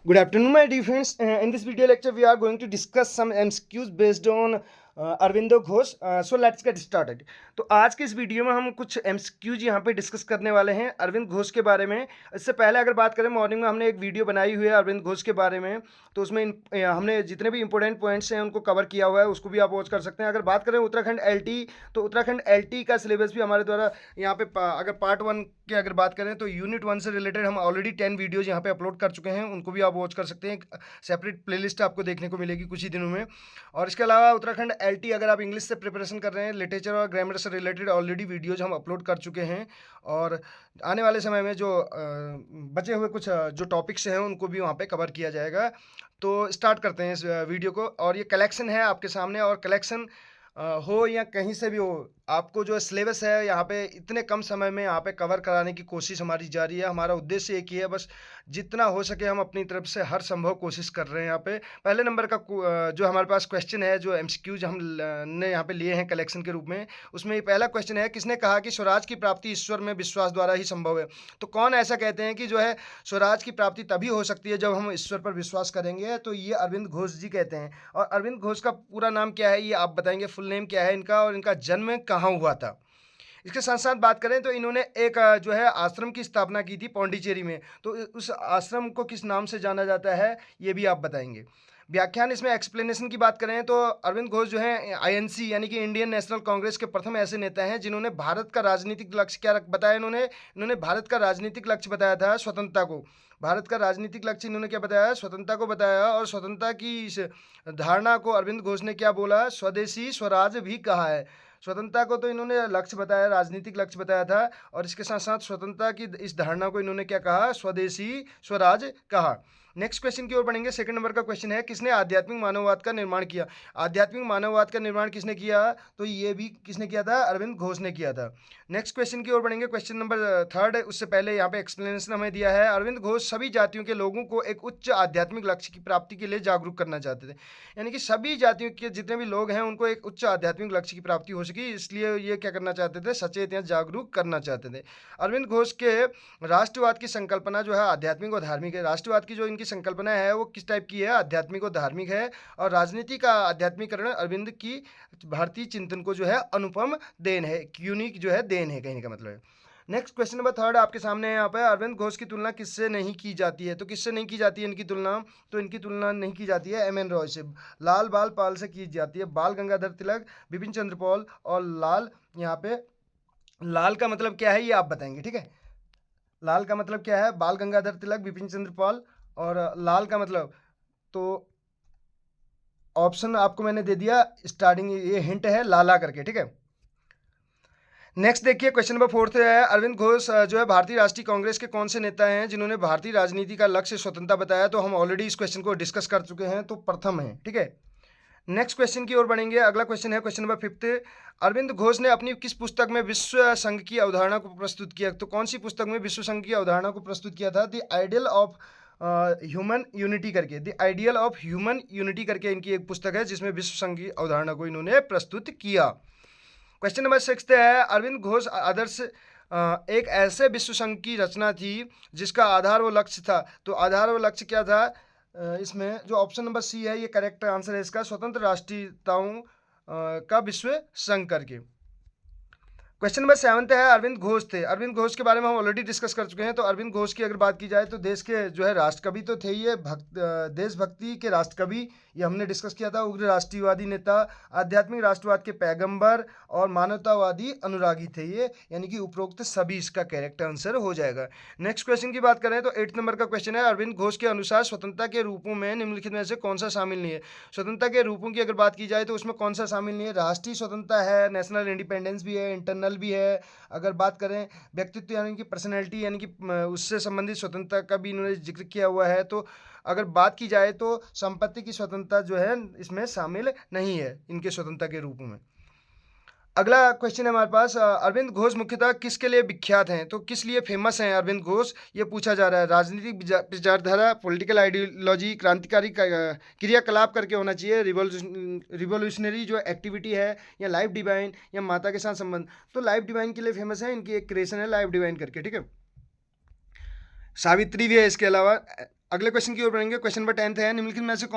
Good afternoon, my dear friends. In this video lecture, we are going to discuss some MCQs based on Aurobindo Ghosh. So let's get started. तो आज के इस video में हम कुछ MCQs यहाँ पे डिस्कस करने वाले हैं अरविंद घोष के बारे में. इससे पहले अगर बात करें, मॉर्निंग में हमने एक वीडियो बनाई हुई है अरविंद घोष के बारे में, तो उसमें हमने जितने भी इंपॉर्टेंट पॉइंट्स हैं उनको कवर किया हुआ है, उसको भी आप वॉच कर सकते हैं. अगर बात करें उत्तराखंड LT, तो उत्तराखंड LT का सिलेबस भी हमारे द्वारा यहाँ पे अगर पार्ट 1 की अगर बात करें तो यूनिट 1 से रिलेटेड हम ऑलरेडी 10 वीडियोज़ यहाँ पे अपलोड कर चुके हैं, उनको भी आप वॉच कर सकते हैं. सेपरेट प्लेलिस्ट आपको देखने को मिलेगी कुछ ही दिनों में. और इसके अलावा उत्तराखंड LT अगर आप इंग्लिश से प्रिपरेशन कर रहे हैं, लिटरेचर और ग्रामर से रिलेटेड ऑलरेडी वीडियोज़ हम अपलोड कर चुके हैं. और आने वाले समय में जो बचे हुए कुछ जो टॉपिक्स हैं उनको भी वहाँ पे कवर किया जाएगा. तो स्टार्ट करते हैं इस वीडियो को. और ये कलेक्शन है आपके सामने, और कलेक्शन हो या कहीं से भी हो, आपको जो सिलेबस है यहाँ पे इतने कम समय में यहाँ पे कवर कराने की कोशिश हमारी जारी है. हमारा उद्देश्य एक ही है, बस जितना हो सके हम अपनी तरफ से हर संभव कोशिश कर रहे हैं. यहाँ पे पहले नंबर का जो हमारे पास क्वेश्चन है, जो MCQs हम ने यहाँ पे लिए हैं कलेक्शन के रूप में, उसमें ये पहला क्वेश्चन है, किसने कहा कि स्वराज की प्राप्ति ईश्वर में विश्वास द्वारा ही संभव है? तो कौन ऐसा कहते हैं कि जो है स्वराज की प्राप्ति तभी हो सकती है जब हम ईश्वर पर विश्वास करेंगे? तो ये अरविंद घोष जी कहते हैं. और अरविंद घोष का पूरा नाम क्या है ये आप बताएंगे, फुल नेम क्या है इनका, और इनका जन्म कहाँ हुआ था? इसके साथ साथ बात करें तो इन्होंने एक जो है आश्रम की स्थापना की थी पौंडीचेरी में, तो उस आश्रम को किस नाम से जाना जाता है ये भी आप बताएंगे. व्याख्यान, इसमें एक्सप्लेनेशन की बात करें तो अरविंद घोष जो है INC यानी कि इंडियन नेशनल कांग्रेस के प्रथम ऐसे नेता हैं जिन्होंने भारत का राजनीतिक लक्ष्य क्या बताया. इन्होंने भारत का राजनीतिक लक्ष्य बताया था स्वतंत्रता को. भारत का राजनीतिक लक्ष्य इन्होंने क्या बताया? स्वतंत्रता को बताया. और स्वतंत्रता की इस धारणा को अरविंद घोष ने क्या बोला? स्वदेशी स्वराज भी कहा है. स्वतंत्रता को तो इन्होंने लक्ष्य बताया, राजनीतिक लक्ष्य बताया था, और इसके साथ साथ स्वतंत्रता की इस धारणा को इन्होंने क्या कहा? स्वदेशी स्वराज कहा. नेक्स्ट क्वेश्चन की ओर बढ़ेंगे. सेकंड नंबर का क्वेश्चन है, किसने आध्यात्मिक मानववाद का निर्माण किया? आध्यात्मिक मानववाद का निर्माण किसने किया? तो ये भी किसने किया था? अरविंद घोष ने किया था. नेक्स्ट क्वेश्चन की ओर बढ़ेंगे. क्वेश्चन नंबर थर्ड है, उससे पहले यहाँ पे एक्सप्लेनेशन हमें दिया है. अरविंद घोष सभी जातियों के लोगों को एक उच्च आध्यात्मिक लक्ष्य की प्राप्ति के लिए जागरूक करना चाहते थे. यानी कि सभी जातियों के जितने भी लोग हैं उनको एक उच्च आध्यात्मिक लक्ष्य की प्राप्ति हो सके, इसलिए ये क्या करना चाहते थे? सचेत या जागरूक करना चाहते थे. अरविंद घोष के राष्ट्रवाद की संकल्पना जो है आध्यात्मिक और धार्मिक है. राष्ट्रवाद की जो इनकी संकल्पना है वो किस टाइप की है? आध्यात्मिक और धार्मिक है. और राजनीति का आध्यात्मिकरण अरविंद की भारतीय चिंतन को जो है अनुपम देन है, यूनिक जो है देन है, कहने का मतलब है. नेक्स्ट क्वेश्चन नंबर थर्ड आपके सामने है. यहाँ पे अरविंद घोष की तुलना किससे नहीं की जाती है? तो किससे नहीं की जाती है इनकी तुलना? तो इनकी तुलना नहीं की जाती है MN रॉय से, लाल बाल पाल से की जाती है. बाल गंगाधर तिलक, बिपिन चंद्र पाल और लाल. यहाँ पे लाल का मतलब क्या है ये आप बताएंगे, ठीक है? लाल का मतलब क्या है? बाल गंगाधर तिलक, बिपिन चंद्र पाल. और लाल का मतलब, तो ऑप्शन आपको मैंने दे दिया स्टार्टिंग, ये हिंट है लाला करके, ठीक है? नेक्स्ट देखिए, क्वेश्चन नंबर फोर्थ है, अरविंद घोष जो है भारतीय राष्ट्रीय कांग्रेस के कौन से नेता हैं जिन्होंने भारतीय राजनीति का लक्ष्य स्वतंत्रता बताया? तो हम ऑलरेडी इस क्वेश्चन को डिस्कस कर चुके हैं, तो प्रथम है, ठीक है? नेक्स्ट क्वेश्चन की ओर बढ़ेंगे. अगला क्वेश्चन है question number fifth. Arvind Ghosh ने अपनी किस पुस्तक में विश्व संघ की अवधारणा को प्रस्तुत किया? तो कौन सी पुस्तक में विश्व संघ की अवधारणा को प्रस्तुत किया था? The ideal of human unity करके, the ideal of human unity करके इनकी एक पुस्तक है जिसमें विश्व संघ की अवधारणा को इन्होंने प्रस्तुत किया. क्वेश्चन नंबर सिक्स्थ है, अरविंद घोष आदर्श एक ऐसे विश्व संघ की रचना थी जिसका आधार व लक्ष्य था. तो आधार व लक्ष्य क्या था? इसमें जो ऑप्शन नंबर C है ये करेक्ट आंसर है इसका, स्वतंत्र राष्ट्रीयताओं का विश्व संघ करके. क्वेश्चन नंबर 7 है, अरविंद घोष थे. अरविंद घोष के बारे में हम ऑलरेडी डिस्कस कर चुके हैं. तो अरविंद घोष की अगर बात की जाए तो देश के जो है राष्ट्रकवि तो थे ये, देशभक्ति के राष्ट्रकवि, ये हमने डिस्कस किया था. उग्र राष्ट्रीयवादी नेता, आध्यात्मिक राष्ट्रवाद के पैगंबर और मानवतावादी अनुरागी थे ये, यानी कि उपरोक्त सभी इसका करेक्ट आंसर हो जाएगा. नेक्स्ट क्वेश्चन की बात करें तो 8 नंबर का क्वेश्चन है, अरविंद घोष के अनुसार स्वतंत्रता के रूपों में निम्नलिखित में से कौन सा शामिल नहीं है? स्वतंत्रता के रूपों की अगर बात की जाए तो उसमें कौन सा शामिल नहीं है? राष्ट्रीय स्वतंत्रता है, नेशनल इंडिपेंडेंस भी है, इंटरनल भी है. अगर बात करें व्यक्तित्व यानी कि पर्सनैलिटी यानी कि उससे संबंधित स्वतंत्रता का भी इन्होंने जिक्र किया हुआ है. तो अगर बात की जाए तो संपत्ति की स्वतंत्रता जो है इसमें शामिल नहीं है इनके स्वतंत्रता के रूपों में. अगला क्वेश्चन है हमारे पास, अरविंद घोष मुख्यतः किसके लिए विख्यात हैं? तो किस लिए फेमस हैं अरविंद घोष, ये पूछा जा रहा है. राजनीतिक विचारधारा, पॉलिटिकल आइडियोलॉजी, क्रांतिकारी क्रियाकलाप करके होना चाहिए, रिवोल्यूशनरी जो एक्टिविटी है, या लाइफ डिवाइन, या माता के साथ संबंध. तो लाइफ डिवाइन के लिए फेमस है, इनकी एक क्रिएशन है लाइफ डिवाइन करके, ठीक है? सावित्री भी है इसके अलावा. अगले क्वेश्चन की ओर बढ़ेंगे। क्वेश्चन नंबर 10 है, निम्नलिखित में से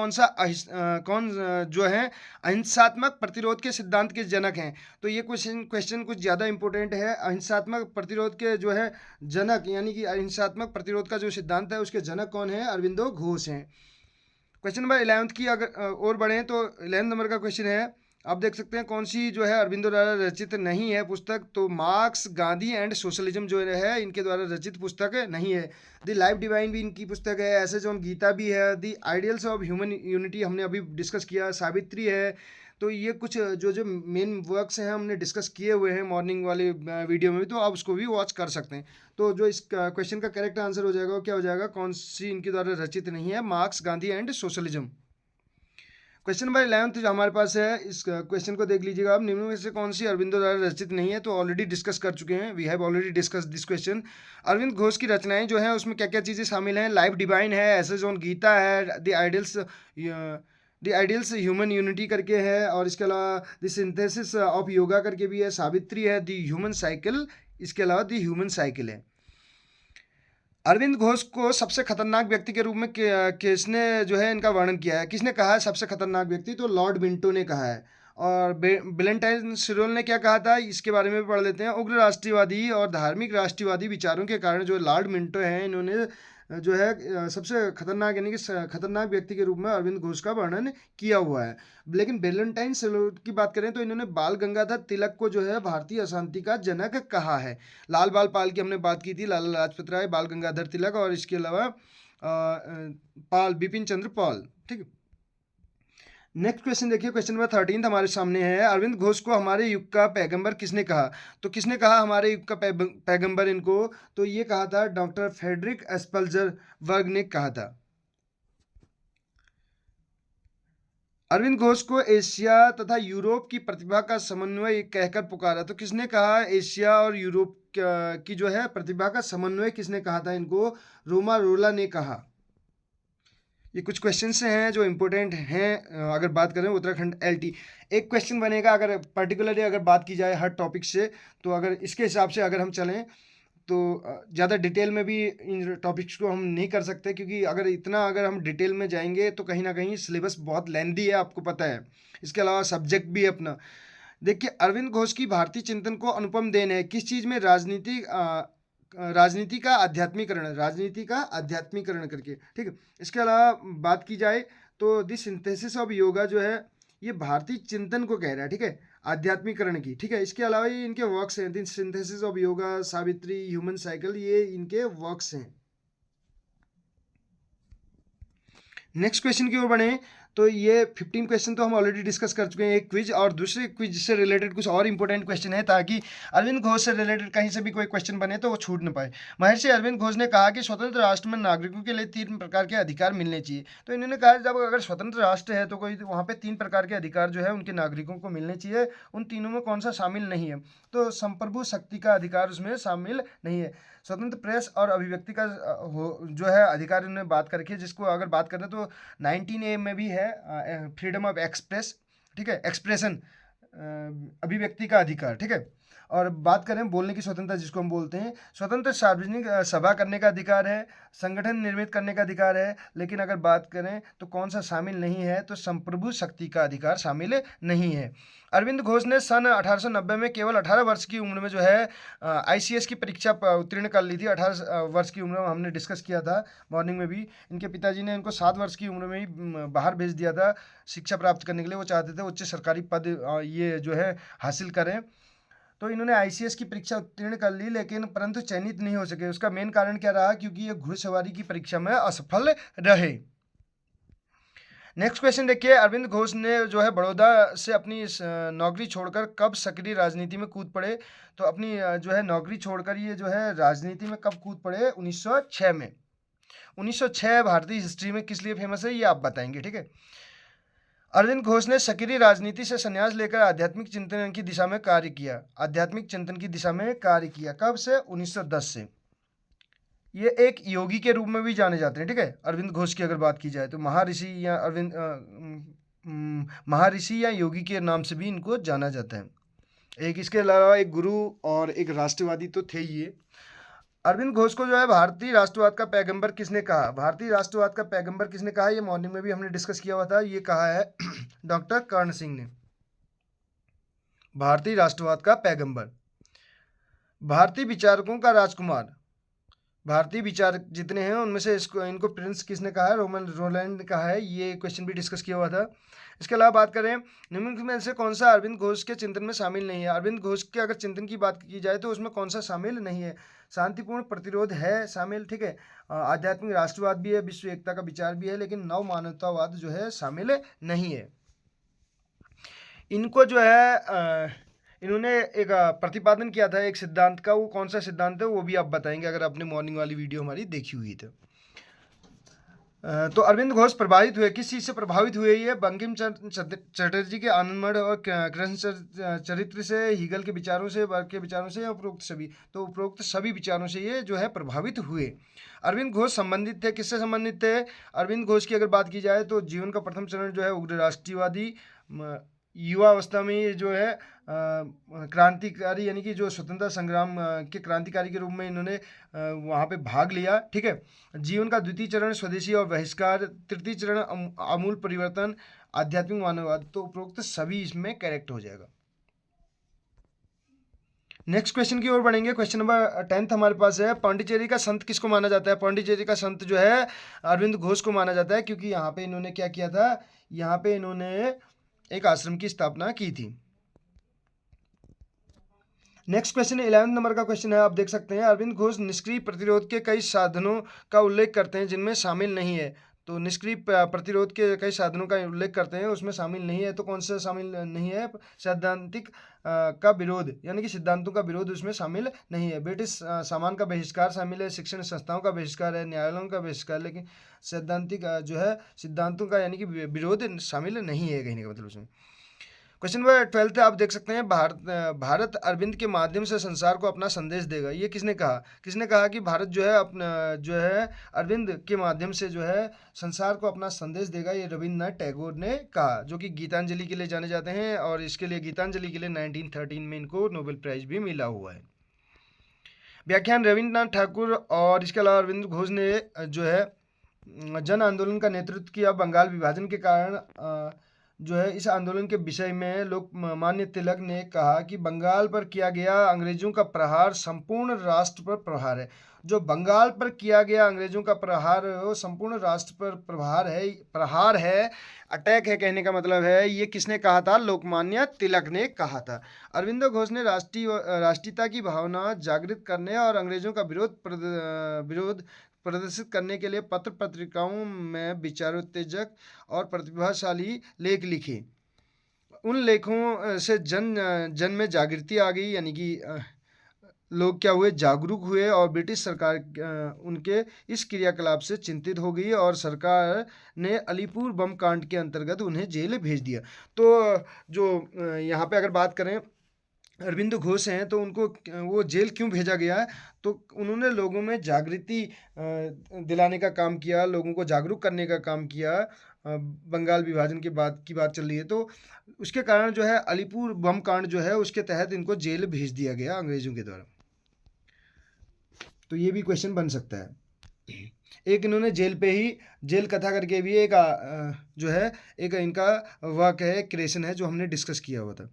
जो है अहिंसात्मक प्रतिरोध के सिद्धांत के जनक हैं। तो ये क्वेश्चन कुछ ज़्यादा इंपॉर्टेंट है। अहिंसात्मक प्रतिरोध के जो है जनक, यानी कि अहिंसात्मक प्रतिरोध का जो सिद्धांत है उसके जनक कौन है? अरविंदो घोष हैं। क्वेश्चन नंबर 11 की अगर और बढ़ें तो 11 नंबर का क्वेश्चन है, आप देख सकते हैं कौन सी जो है अरविंदो द्वारा रचित नहीं है पुस्तक? तो मार्क्स, गांधी एंड सोशलिज्म जो है इनके द्वारा रचित पुस्तक नहीं है। द लाइफ डिवाइन भी इनकी पुस्तक है, ऐसे जो गीता भी है, the ideals of human unity हमने अभी डिस्कस किया, सावित्री है। तो ये कुछ जो जो मेन वर्क्स हैं हमने डिस्कस किए हुए हैं मॉर्निंग वाले वीडियो में भी, तो आप उसको भी वॉच कर सकते हैं। तो जो इस क्वेश्चन का करेक्ट आंसर हो जाएगा वो क्या हो जाएगा? कौन सी इनके द्वारा रचित नहीं है? Marks, Gandhi and socialism. Question number 11 जो हमारे पास है, इस क्वेश्चन को देख लीजिएगा आप, निम्न में से कौन सी अरविंदो द्वारा रचित नहीं है? तो ऑलरेडी डिस्कस कर चुके हैं, we have already discuss this question. Arvind Ghosh की रचनाएं जो हैं उसमें क्या क्या चीज़ें शामिल हैं? लाइफ डिवाइन है, एसेज ऑन गीता है, द आइडियल्स ह्यूमन यूनिटी करके है, और इसके अलावा द सिंथेसिस ऑफ योगा करके भी है, सावित्री है, द ह्यूमन साइकिल, इसके अलावा द ह्यूमन साइकिल है। अरविंद घोष को सबसे खतरनाक व्यक्ति के रूप में किसने जो है इनका वर्णन किया है? किसने कहा है सबसे खतरनाक व्यक्ति? तो लॉर्ड मिंटो ने कहा है। और वेलेंटाइन सिरोल ने क्या कहा था, इसके बारे में भी पढ़ लेते हैं। उग्र राष्ट्रवादी और धार्मिक राष्ट्रवादी विचारों के कारण जो लॉर्ड मिंटो हैं, इन्होंने जो है सबसे खतरनाक, यानी कि खतरनाक व्यक्ति के रूप में अरविंद घोष का वर्णन किया हुआ है। लेकिन वेलेंटाइन सिरोल की बात करें तो इन्होंने बाल गंगाधर तिलक को जो है भारतीय अशांति का जनक कहा है। लाल बाल पाल की हमने बात की थी, लाला लाजपत राय, बाल गंगाधर तिलक, और इसके अलावा पाल, बिपिन चंद्र पाल। ठीक है, नेक्स्ट क्वेश्चन देखिए, क्वेश्चन नंबर 13 हमारे सामने है। अरविंद घोष को हमारे युग का पैगंबर किसने कहा? तो किसने कहा हमारे युग का पैगंबर इनको? तो ये कहा था डॉक्टर फ्रेडरिक एस्पल्जर वर्ग ने कहा था। अरविंद घोष को एशिया तथा यूरोप की प्रतिभा का समन्वय कहकर पुकारा। तो किसने कहा एशिया और यूरोप की जो है प्रतिभा का समन्वय किसने कहा था इनको? रोमा रोला ने कहा। ये कुछ क्वेश्चंस हैं जो इम्पोर्टेंट हैं। अगर बात करें उत्तराखंड एलटी, एक क्वेश्चन बनेगा अगर पर्टिकुलरली अगर बात की जाए हर टॉपिक से, तो अगर इसके हिसाब से अगर हम चलें तो ज़्यादा डिटेल में भी इन टॉपिक्स को हम नहीं कर सकते, क्योंकि अगर हम डिटेल में जाएंगे तो कहीं ना कहीं सिलेबस बहुत लेंदी है, आपको पता है। इसके अलावा सब्जेक्ट भी है अपना। देखिए, अरविंद घोष की भारतीय चिंतन को अनुपम देन है किस चीज़ में? राजनीति का आध्यात्मिकरण, राजनीति का आध्यात्मिकरण करके। ठीक है, इसके अलावा बात की जाए तो द सिंथेसिस ऑफ योगा जो है ये भारतीय चिंतन को कह रहा है, ठीक है, आध्यात्मिकरण की। ठीक है, इसके अलावा ये इनके वर्क्स हैं, the synthesis of yoga, Savitri, human cycle, ये इनके वर्क्स हैं। नेक्स्ट क्वेश्चन की ओर बढ़े तो ये 15 क्वेश्चन तो हम ऑलरेडी डिस्कस कर चुके हैं, एक क्विज और दूसरे क्विज से रिलेटेड कुछ और इंपॉर्टेंट क्वेश्चन है, ताकि अरविंद घोष से रिलेटेड कहीं से भी कोई क्वेश्चन बने तो वो छूट न पाए। महर्षि अरविंद घोष ने कहा कि स्वतंत्र राष्ट्र में नागरिकों के लिए 3 प्रकार के अधिकार मिलने चाहिए। तो इन्होंने कहा जब अगर स्वतंत्र राष्ट्र है तो कोई वहाँ पे 3 प्रकार के अधिकार जो है उनके नागरिकों को मिलने चाहिए। उन तीनों में कौन सा शामिल नहीं है? तो संप्रभु शक्ति का अधिकार उसमें शामिल नहीं है। स्वतंत्र प्रेस और अभिव्यक्ति का जो है अधिकार इन्होंने बात करके, जिसको अगर बात करें तो 19A में भी है, फ्रीडम ऑफ एक्सप्रेस, ठीक है, एक्सप्रेशन, अभिव्यक्ति का अधिकार। ठीक है, और बात करें बोलने की स्वतंत्रता जिसको हम बोलते हैं, स्वतंत्र सार्वजनिक सभा करने का अधिकार है, संगठन निर्मित करने का अधिकार है। लेकिन अगर बात करें तो कौन सा शामिल नहीं है? तो संप्रभु शक्ति का अधिकार शामिल नहीं है। अरविंद घोष ने सन 1890 में केवल 18 वर्ष की उम्र में जो है ICS की परीक्षा उत्तीर्ण कर ली थी। 18 वर्ष की उम्र में हमने डिस्कस किया था मॉर्निंग में भी। इनके पिताजी ने इनको 7 वर्ष की उम्र में ही बाहर भेज दिया था शिक्षा प्राप्त करने के लिए। वो चाहते थे उच्च सरकारी पद ये जो है हासिल करें। तो इन्होंने ICS की परीक्षा उत्तीर्ण कर ली, लेकिन परंतु चयनित नहीं हो सके। उसका मेन कारण क्या रहा? क्योंकि ये घुड़सवारी की परीक्षा में असफल रहे। नेक्स्ट क्वेश्चन देखिए, अरविंद घोष ने जो है बड़ौदा से अपनी नौकरी छोड़कर कब सक्रिय राजनीति में कूद पड़े? तो अपनी जो है नौकरी छोड़कर ये जो है राजनीति में कब कूद पड़े? 1906 में। 1906 भारतीय हिस्ट्री में किस लिए फेमस है ये आप बताएंगे, ठीक है। अरविंद घोष ने सक्रिय राजनीति से संन्यास लेकर आध्यात्मिक चिंतन की दिशा में कार्य किया। आध्यात्मिक चिंतन की दिशा में कार्य किया कब से? 1910 से। ये एक योगी के रूप में भी जाने जाते हैं, ठीक है। अरविंद घोष की अगर बात की जाए तो महर्षि या योगी के नाम से भी इनको जाना जाता है। एक इसके अलावा एक गुरु और एक राष्ट्रवादी तो थे ये। अरविंद घोष को जो है भारतीय राष्ट्रवाद का पैगंबर किसने कहा? भारतीय राष्ट्रवाद का पैगंबर किसने कहा? ये मॉर्निंग में भी हमने डिस्कस किया हुआ था। ये कहा है डॉक्टर कर्ण सिंह ने। भारतीय राष्ट्रवाद का पैगंबर, भारतीय विचारकों का राजकुमार, भारतीय विचार जितने हैं उनमें से इनको प्रिंस किसने कहा है? रोमन रोलैंड ने कहा है। ये क्वेश्चन भी डिस्कस किया हुआ था। इसके अलावा बात करें, निम्नलिखित में से कौन सा अरविंद घोष के चिंतन में शामिल नहीं है? अरविंद घोष के अगर चिंतन की बात की जाए तो उसमें कौन सा शामिल नहीं है? शांतिपूर्ण प्रतिरोध है शामिल, ठीक है, आध्यात्मिक राष्ट्रवाद भी है, विश्व एकता का विचार भी है, लेकिन नव मानवतावाद जो है शामिल नहीं है। इनको जो है इन्होंने एक प्रतिपादन किया था एक सिद्धांत का, वो कौन सा सिद्धांत है वो भी आप बताएंगे अगर आपने मॉर्निंग वाली वीडियो हमारी देखी हुई तो। तो अरविंद घोष प्रभावित हुए, किस चीज़ से प्रभावित हुए? ये बंकिम चंद्र चटर्जी के आनंदमठ और कृष्ण चरित्र से, हीगल के विचारों से, वर्ग के विचारों से, उपरोक्त सभी विचारों से ये जो है प्रभावित हुए। अरविंद घोष संबंधित थे, किससे संबंधित थे? अरविंद घोष की अगर बात की जाए तो जीवन का प्रथम चरण जो है उग्र राष्ट्रवादी, युवा अवस्था में ये जो है क्रांतिकारी यानी कि जो स्वतंत्रता संग्राम के क्रांतिकारी के रूप में इन्होंने वहाँ पे भाग लिया, ठीक है। जीवन का द्वितीय चरण स्वदेशी और बहिष्कार, तृतीय चरण आमूल परिवर्तन, आध्यात्मिक मानववाद, तो उपरोक्त सभी इसमें करेक्ट हो जाएगा। नेक्स्ट क्वेश्चन की ओर बढ़ेंगे। क्वेश्चन नंबर 10 हमारे पास है, पांडिचेरी का संत किसको माना जाता है? पांडिचेरी का संत जो है अरविंद घोष को माना जाता है, क्योंकि यहाँ पे इन्होंने क्या किया था? यहाँ पे इन्होंने एक आश्रम की स्थापना की थी। नेक्स्ट क्वेश्चन 11 नंबर का क्वेश्चन है, आप देख सकते हैं, अरविंद घोष निष्क्रिय प्रतिरोध के कई साधनों का उल्लेख करते हैं जिनमें शामिल नहीं है। तो निष्क्रिय प्रतिरोध के कई साधनों का उल्लेख करते हैं, उसमें शामिल नहीं है, तो कौन सा शामिल नहीं है? सैद्धांतिक का विरोध, यानी कि सिद्धांतों का विरोध उसमें शामिल नहीं है। ब्रिटिश सामान का बहिष्कार शामिल है, शिक्षण संस्थाओं का बहिष्कार है, न्यायालयों का बहिष्कार, लेकिन सैद्धांतिक जो है सिद्धांतों का यानी कि विरोध शामिल नहीं है कहने का मतलब उसमें। क्वेश्चन नंबर 12 आप देख सकते हैं, भारत अरविंद के माध्यम से संसार को अपना संदेश देगा। ये किसने कहा? किसने कहा कि भारत जो है अपना जो है अरविंद के माध्यम से जो है संसार को अपना संदेश देगा? ये रविन्द्रनाथ टैगोर ने कहा, जो कि गीतांजलि के लिए जाने जाते हैं, और इसके लिए गीतांजलि के लिए 1913 में इनको नोबेल प्राइज भी मिला हुआ है। व्याख्यान रविन्द्रनाथ ठाकुर और इसके अलावा अरविंद घोष ने जो है जन आंदोलन का नेतृत्व किया। बंगाल विभाजन के कारण जो है इस आंदोलन के विषय में लोकमान्य तिलक ने कहा कि बंगाल पर किया गया अंग्रेजों का प्रहार संपूर्ण राष्ट्र पर प्रहार है। जो बंगाल पर किया गया अंग्रेजों का प्रहार वो संपूर्ण राष्ट्र पर प्रहार है, अटैक है कहने का मतलब है। ये किसने कहा था? लोकमान्य तिलक ने कहा था। अरविंदो घोष ने राष्ट्रीयता की भावना जागृत करने और अंग्रेजों का विरोध प्रदर्शित करने के लिए पत्र पत्रिकाओं में विचारोत्तेजक और प्रतिभाशाली लेख लिखे। उन लेखों से जन में जागृति आ गई, यानी कि लोग क्या हुए? जागरूक हुए, और ब्रिटिश सरकार उनके इस क्रियाकलाप से चिंतित हो गई और सरकार ने अलीपुर बम कांड के अंतर्गत उन्हें जेल भेज दिया। तो जो यहाँ पे अगर बात करें अरविंद घोष हैं, तो उनको वो जेल क्यों भेजा गया है? तो उन्होंने लोगों में जागृति दिलाने का काम किया, लोगों को जागरूक करने का काम किया। बंगाल विभाजन की बात चल रही है, तो उसके कारण जो है अलीपुर बम कांड जो है उसके तहत इनको जेल भेज दिया गया अंग्रेजों के द्वारा। तो ये भी क्वेश्चन बन सकता है। एक इन्होंने जेल पे ही जेल कथा करके भी एक जो है एक इनका वाक्य है, क्रिएशन है, जो हमने डिस्कस किया हुआ था।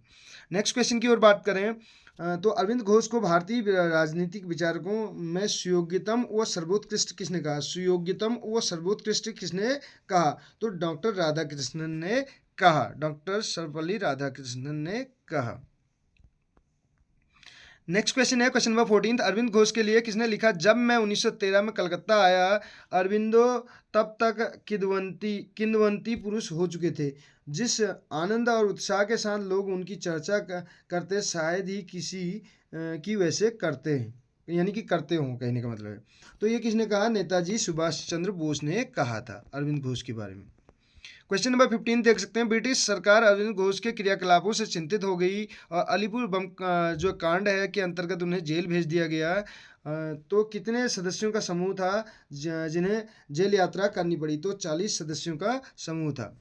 नेक्स्ट क्वेश्चन की ओर बात करें तो अरविंद घोष को भारतीय राजनीतिक विचारकों में सुयोग्यतम व सर्वोत्कृष्ट किसने कहा? सुयोग्यतम व सर्वोत्कृष्ट किसने कहा? तो डॉक्टर राधाकृष्णन ने कहा, डॉक्टर सर्वपल्ली राधाकृष्णन ने कहा। नेक्स्ट क्वेश्चन है क्वेश्चन नंबर 14, अरविंद घोष के लिए किसने लिखा? जब मैं 1913 में कलकत्ता आया, अरविंदो तब तक किंवदंती पुरुष हो चुके थे। जिस आनंद और उत्साह के साथ लोग उनकी चर्चा करते शायद ही किसी की वैसे करते हैं, यानी कि करते हों कहने का मतलब है। तो ये किसने कहा? नेताजी सुभाष चंद्र बोस ने कहा था अरविंद घोष के बारे में। क्वेश्चन नंबर 15 देख सकते हैं, ब्रिटिश सरकार अरविंद घोष के क्रियाकलापों से चिंतित हो गई और अलीपुर बम जो कांड है के अंतर्गत उन्हें जेल भेज दिया गया। तो कितने सदस्यों का समूह था जिन्हें जेल यात्रा करनी पड़ी? तो 40 सदस्यों का समूह था।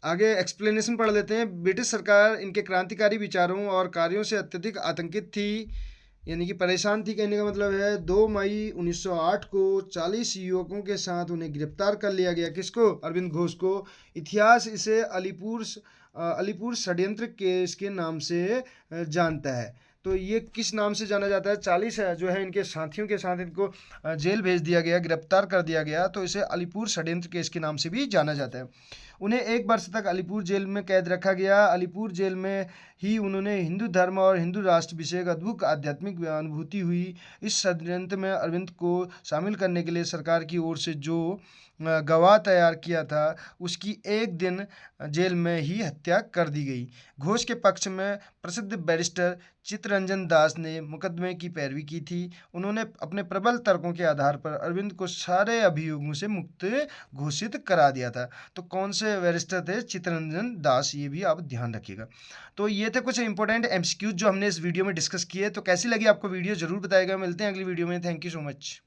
आगे एक्सप्लेनेशन पढ़ लेते हैं। ब्रिटिश सरकार इनके क्रांतिकारी विचारों और कार्यों से अत्यधिक आतंकित थी। यानी कि परेशान थी, कहने का मतलब है 2 मई 1908 को 40 युवकों के साथ उन्हें गिरफ्तार कर लिया गया। किसको? अरविंद घोष को। इतिहास इसे अलीपुर षड्यंत्र केस के नाम से जानता है। तो ये किस नाम से जाना जाता है? 40 जो है इनके साथियों के साथ इनको जेल भेज दिया गया, गिरफ्तार कर दिया गया, तो इसे अलीपुर षड्यंत्र केस के नाम से भी जाना जाता है। उन्हें 1 वर्ष तक अलीपुर जेल में कैद रखा गया। अलीपुर जेल में ही उन्होंने हिंदू धर्म और हिंदू राष्ट्र विषयक अद्भुत आध्यात्मिक अनुभूति हुई। इस षड्यंत्र में अरविंद को शामिल करने के लिए सरकार की ओर से जो गवाह तैयार किया था, उसकी एक दिन जेल में ही हत्या कर दी गई। घोष के पक्ष में प्रसिद्ध बैरिस्टर चित्तरंजन दास ने मुकदमे की पैरवी की थी। उन्होंने अपने प्रबल तर्कों के आधार पर अरविंद को सारे अभियोगों से मुक्त घोषित करा दिया था। तो कौन से बैरिस्टर थे? चित्तरंजन दास, ये भी आप ध्यान रखिएगा। तो ये थे कुछ इंपॉर्टेंट एमसीक्यूज जो हमने इस वीडियो में डिस्कस किए। तो कैसी लगी आपको वीडियो, जरूर बताइएगा। मिलते हैं अगली वीडियो में। Thank you so much.